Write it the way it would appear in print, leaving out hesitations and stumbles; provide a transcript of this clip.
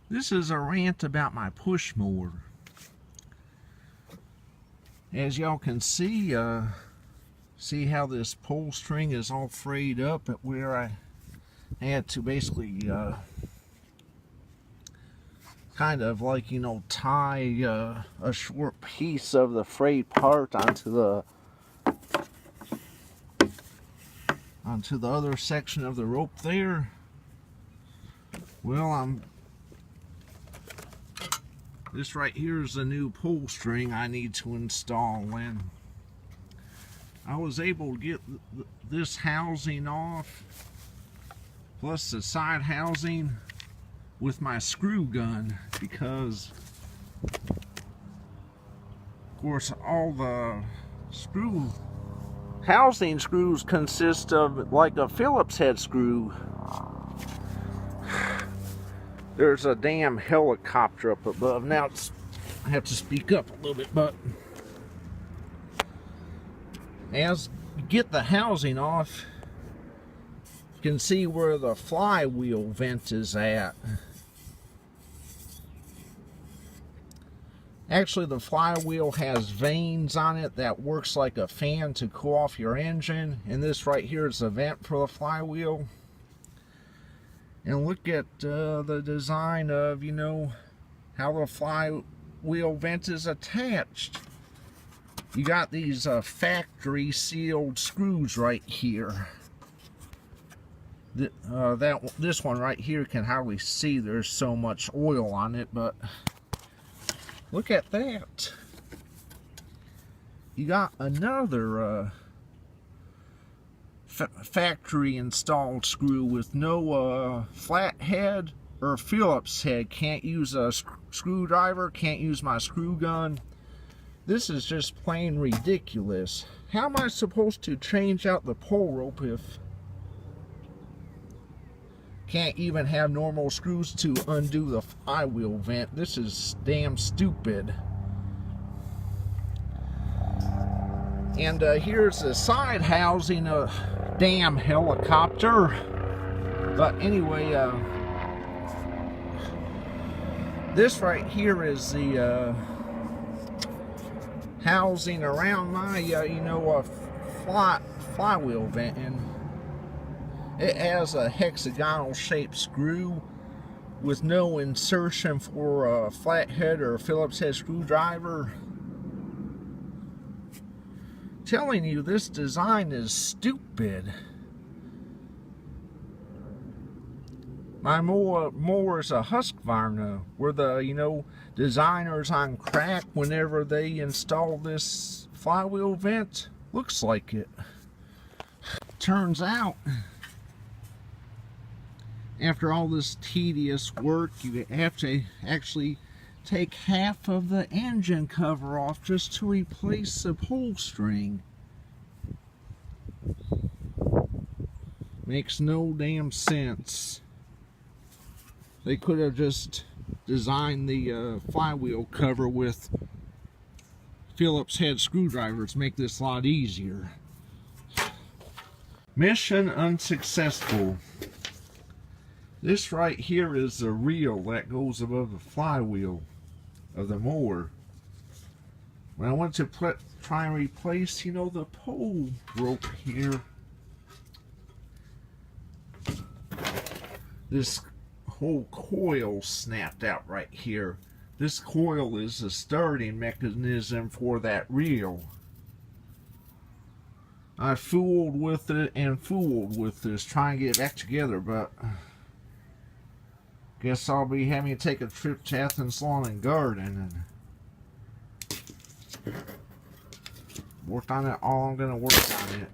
This is a rant about my push mower. As y'all can see how this pull string is all frayed up at where I had to basically kind of like, you know, tie a short piece of the frayed part onto the other section of the rope there. Well, this right here is the new pull string I need to install, and I was able to get this housing off, plus the side housing, with my screw gun, because of course all the housing screws consist of like a Phillips head screw. There's a damn helicopter up above. Now I have to speak up a little bit, but as you get the housing off, you can see where the flywheel vent is at. Actually, the flywheel has vanes on it that works like a fan to cool off your engine, and this right here is the vent for the flywheel. And look at the design of, you know, how the flywheel vent is attached. You got these factory sealed screws right here. This one right here can hardly see, there's so much oil on it, but look at that. You got another factory installed screw with no flat head or Phillips head. Can't use a screwdriver, can't use my screw gun. This is just plain ridiculous. How am I supposed to change out the pull rope if can't even have normal screws to undo the flywheel vent? This is damn stupid. And here's the side housing of damn helicopter. But anyway, this right here is the housing around my you know, flywheel vent, and it has a hexagonal shaped screw with no insertion for a flathead or Phillips head screwdriver. Telling you, this design is stupid. My mower is a Husqvarna. Were the, you know, designers on crack whenever they installed this flywheel vent? Looks like it. Turns out, after all this tedious work, you have to actually take half of the engine cover off just to replace the pull string. Makes no damn sense. They could have just designed the flywheel cover with Phillips head screwdrivers, make this a lot easier. Mission unsuccessful. This right here is the reel that goes above the flywheel of the mower. When I went to try and replace, you know, the pull rope here, this whole coil snapped out right here. This coil is the starting mechanism for that reel. I fooled with it and fooled with this, trying to get it back together, but guess I'll be having to take a trip to Athens Lawn and Garden and work on it all I'm gonna work on it.